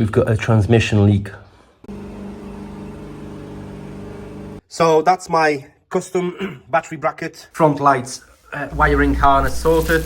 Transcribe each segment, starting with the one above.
we've got a transmission leak. So that's my custom battery bracket. Front lights, wiring harness sorted.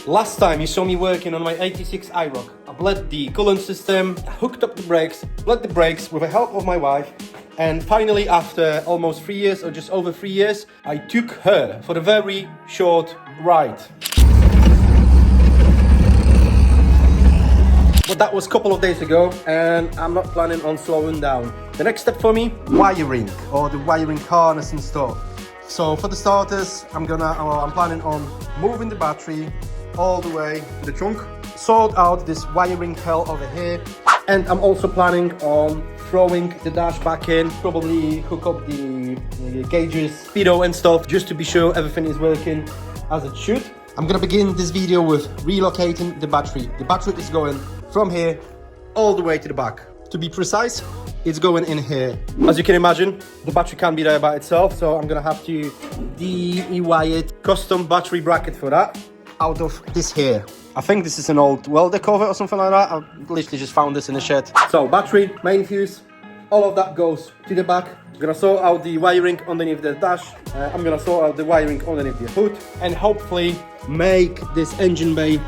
Last time you saw me working on my 86 Iroc, I bled the coolant system, hooked up the brakes, bled the brakes with the help of my wife, and finally after almost 3 years or just over 3 years, I took her for a very short ride. But that was a couple of days ago and I'm not planning on slowing down. The next step for me, wiring or the wiring harness and stuff. So for the starters, I'm planning on moving the battery all the way to the trunk, sort out this wiring hell over here, and I'm also planning on throwing the dash back in, probably hook up the gauges, speedo and stuff, just to be sure everything is working as it should. I'm gonna begin this video with relocating the battery. The battery is going from here all the way to the back. To be precise, it's going in here. As you can imagine, the battery can't be there by itself, so I'm gonna have to DIY custom battery bracket for that out of this here. I think this is an old welder cover or something like that. I literally just found this in the shed. So battery, main fuse, all of that goes to the back. I'm gonna sort out the wiring underneath the dash. I'm gonna sort out the wiring underneath the hood and hopefully make this engine bay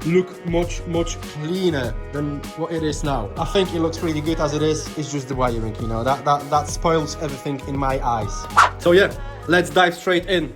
look much cleaner than what it is now. I think it looks really good as it is. It's just the wiring, you know, that spoils everything in my eyes. So yeah, let's dive straight in.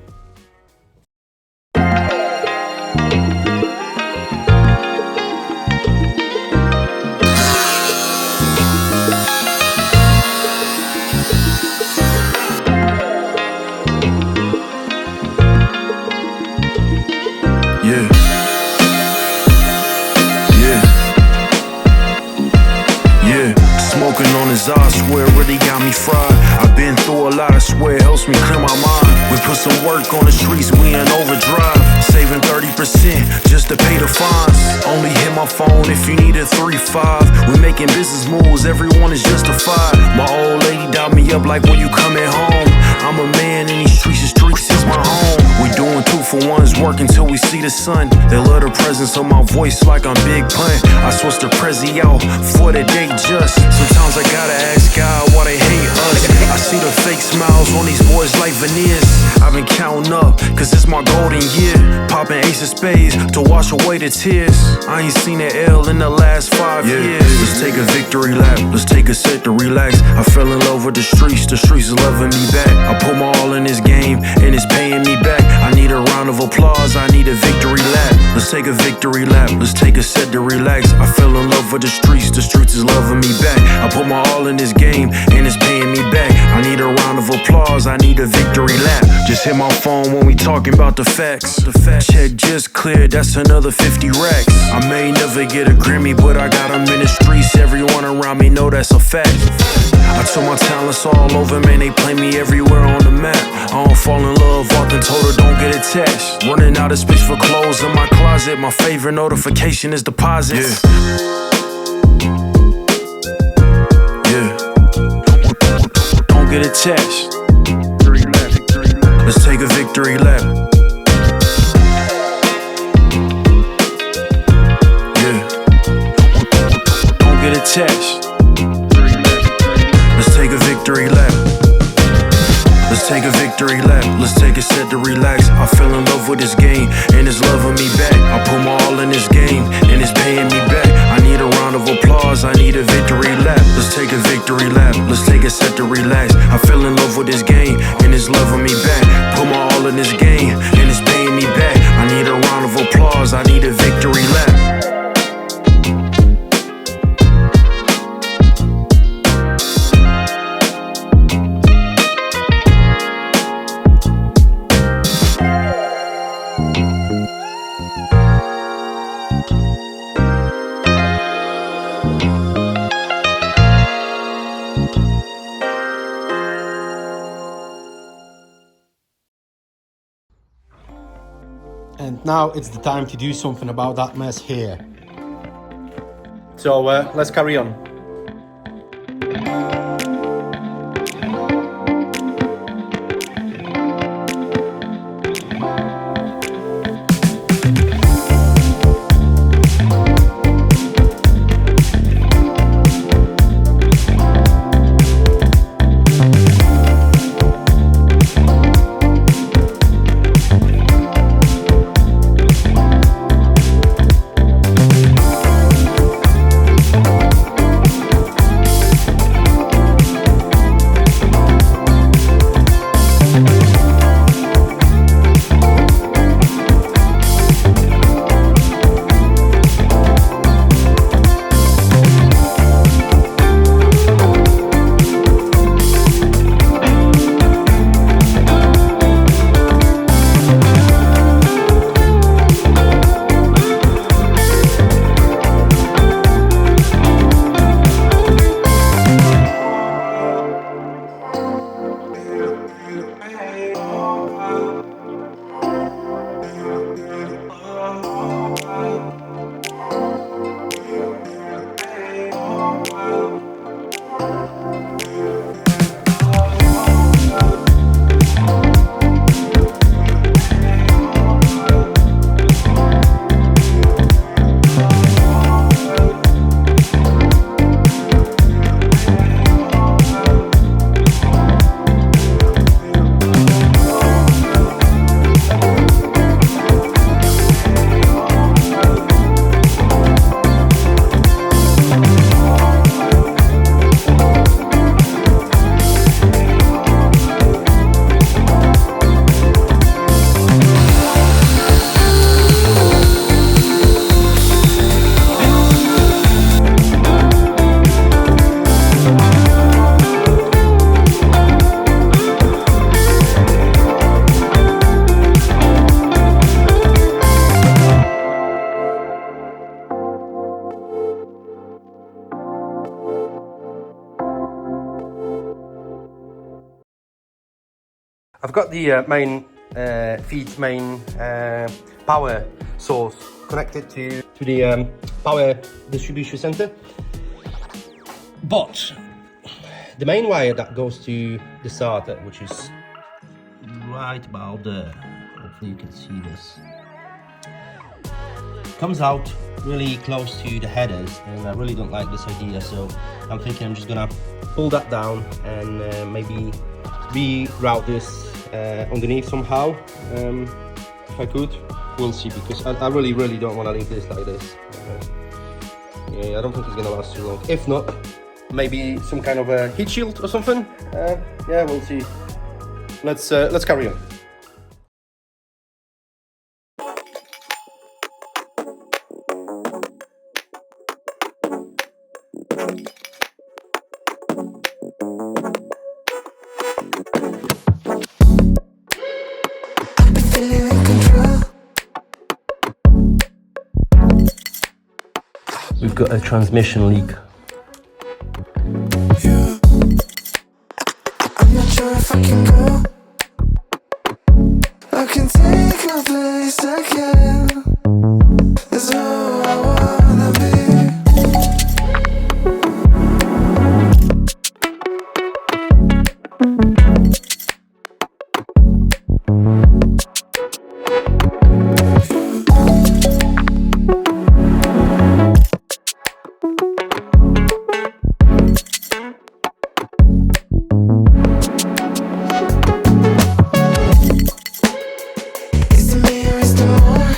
Smoking on his eyes, swear really got me fried. I've been through a lot, I swear it helps me clear my mind. We put some work on the streets, we in overdrive. Saving 30% just to pay the fines. Only hit my phone if you need a 3-5. We making business moves, everyone is justified. My old lady dialed me up like when you coming home. I'm a man in these streets, the streets is my home. We doing 2-for-1s, working till we see the sun. They love the presence of my voice like I'm Big Pun. I switched the Prezi out for the day just. Sometimes I gotta ask God why they hate us. I see the fake smiles on these boys like veneers. I've been counting up, cause it's my golden year. Popping ace of spades to wash away the tears. I ain't seen an L in the last 5 years. Let's take a victory lap, let's take a set to relax. I fell in love with the streets is loving me back. I put my all in this game, and it's paying me back. I need a round of applause, I need a victory lap. Let's take a victory lap, let's take a set to relax. I fell in love with the streets is loving me back. I put my all in this game, and it's paying me back. I need a round of applause, I need a victory lap. Just hit my phone when we talking about the facts. Check just cleared, that's another 50 racks. I may never get a Grammy, but I got them in the streets. Everyone around me know that's a fact. I took my talents all over, man, they play me everywhere on the map. I don't fall in love, often told her don't get attached. Running out of space for clothes in my closet. My favorite notification is deposits. Don't get attached. Let's take a victory lap. Don't get attached. Let's take a victory lap. Let's take a victory lap, let's take a set to relax. I fell in love with this game, and it's loving me back. I put my all in this game, and it's paying me back. I need a round of applause, I need a victory lap. Let's take a victory lap, let's take a set to relax. I fell in love with this game, and it's loving me back. Put my all in this game, and it's paying me back. I need a round of applause, I need a victory lap. Now it's the time to do something about that mess here. So let's carry on. I've got the main power source connected to the power distribution center, but the main wire that goes to the starter, which is right about there, hopefully you can see this, comes out really close to the headers, and I really don't like this idea, so I'm thinking I'm just gonna pull that down and maybe reroute this underneath somehow, if I could. We'll see, because I really don't want to leave this like this. Yeah, I don't think it's gonna last too long. If not, maybe some kind of a heat shield or something. Yeah, we'll see. Let's carry on. We've got a transmission leak. I'm not sure if I can go. I can take no place again. That's all I wanna be. Is the mirror, is the more?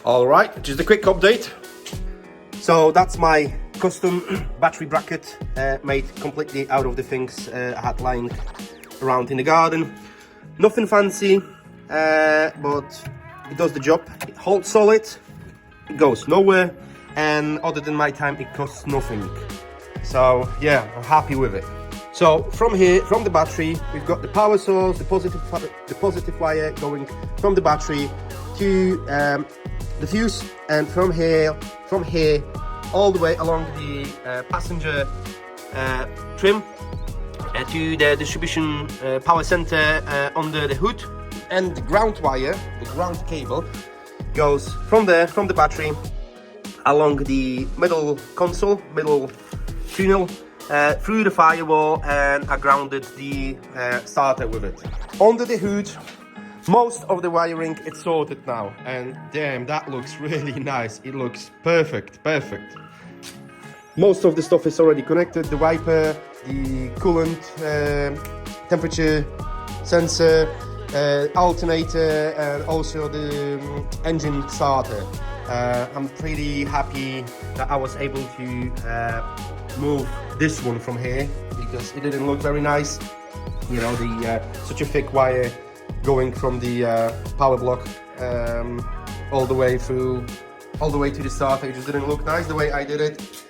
All right, just a quick update. So that's my custom battery bracket, made completely out of the things I had lying around in the garden. Nothing fancy, but it does the job. It holds solid, it goes nowhere, and other than my time, it costs nothing. So yeah, I'm happy with it. So from here, from the battery, we've got the power source, the positive wire going from the battery to the fuse, and from here all the way along the passenger trim to the distribution power center under the hood, and the ground wire, the ground cable, goes from there, from the battery, along the middle console, middle tunnel, through the firewall, and I grounded the starter with it. Under the hood, most of the wiring is sorted now, and damn, that looks really nice. It looks perfect. Most of the stuff is already connected, the wiper, the coolant, temperature sensor, alternator, and also the engine starter. I'm pretty happy that I was able to move this one from here, because it didn't look very nice. You know, the such a thick wire going from the power block all the way to the starter. It just didn't look nice the way I did it.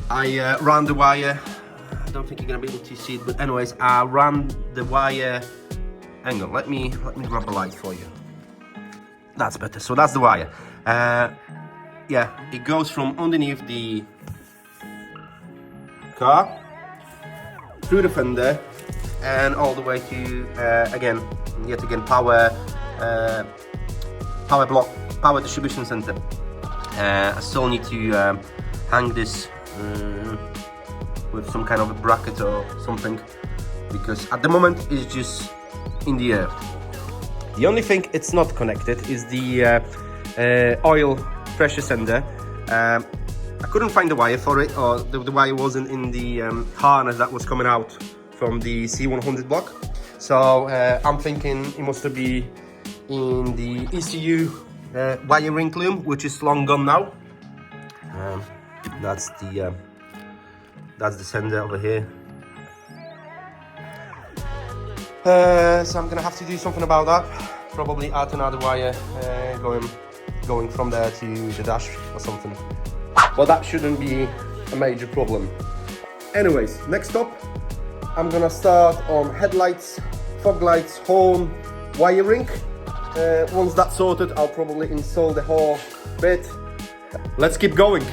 I ran the wire. I don't think you're gonna be able to see it, but anyways, I ran the wire. Hang on, let me grab a light for you. That's better. So that's the wire. Yeah, it goes from underneath the car through the fender and all the way to yet again power block, power distribution center. I still need to hang this with some kind of a bracket or something, because at the moment it's just in the air. The only thing it's not connected is the oil pressure sender. I couldn't find the wire for it, or the wire wasn't in the harness that was coming out from the C100 block. So I'm thinking it must be in the ECU wiring loom, which is long gone now. That's the sender over here. So I'm gonna have to do something about that. Probably add another wire going from there to the dash or something. But that shouldn't be a major problem. Anyways, next up, I'm gonna start on headlights, fog lights, horn, wiring. Once that's sorted, I'll probably install the whole bit. Let's keep going.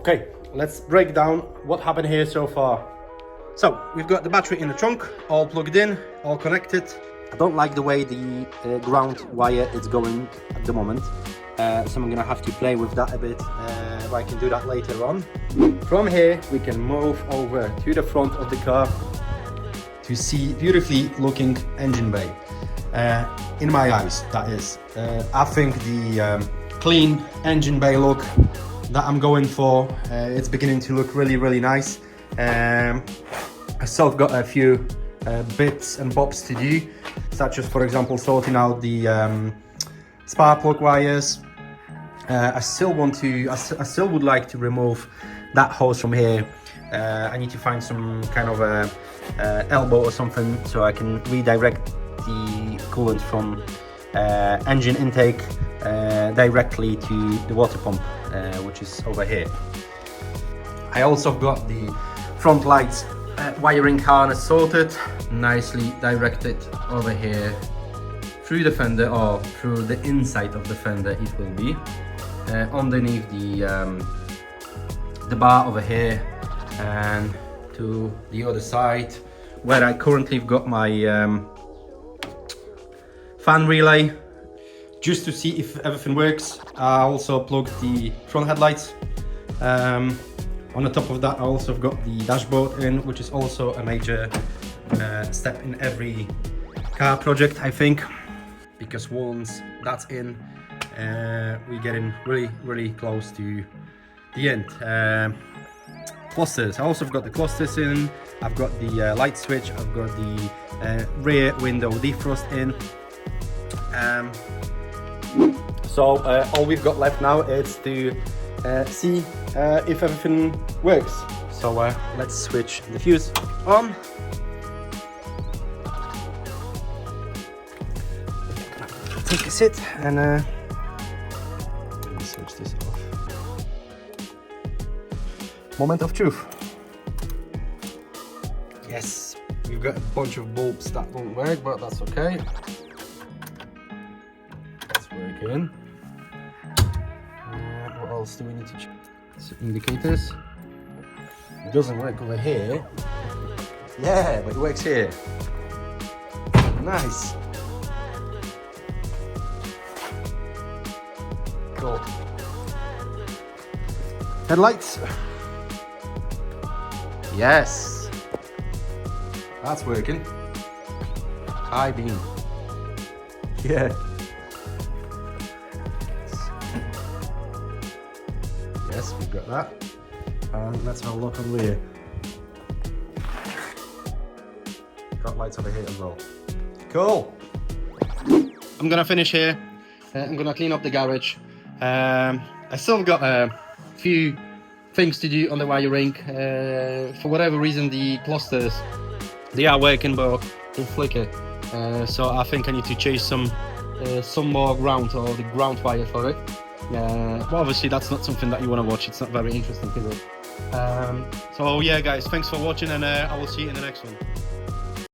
Okay, let's break down what happened here so far. So we've got the battery in the trunk, all plugged in, all connected. I don't like the way the ground wire is going at the moment, so I'm gonna have to play with that a bit, but I can do that later on. From here we can move over to the front of the car to see beautifully looking engine bay. In my eyes, that is. I think the clean engine bay look that I'm going for, it's beginning to look really nice. I still got a few bits and bobs to do, such as, for example, sorting out the spark plug wires. I still would like to remove that hose from here. I need to find some kind of a elbow or something so I can redirect the coolant from engine intake directly to the water pump, which is over here. I also got the front lights wiring harness sorted, nicely directed over here through the fender, or through the inside of the fender it will be, underneath the bar over here, and to the other side where I currently got my fan relay, just to see if everything works. I also plugged the front headlights. On the top of that, I also have got the dashboard in, which is also a major step in every car project, I think, because once that's in, we're getting really close to the end. Clusters, I also have got the clusters in. I've got the light switch, I've got the rear window defrost in. So all we've got left now is to see if everything works. So let's switch the fuse on. Take a sit and let me switch this off. Moment of truth. Yes, we've got a bunch of bulbs that don't work, but that's okay. It's working. What else do we need to check? Indicators. It doesn't work over here. Yeah, but it works here. Nice. Cool. Headlights. Yes. That's working. High beam. Yeah. Yes, we've got that. And let's have a look on rear. Got lights over here as well. Cool. I'm gonna finish here. I'm gonna clean up the garage. I still got a few things to do on the wiring. For whatever reason, the clusters, they are working, but they flicker. So I think I need to chase some more ground, or the ground wire for it. But obviously that's not something that you want to watch. It's not very interesting, is it? So yeah guys, thanks for watching, and I will see you in the next one.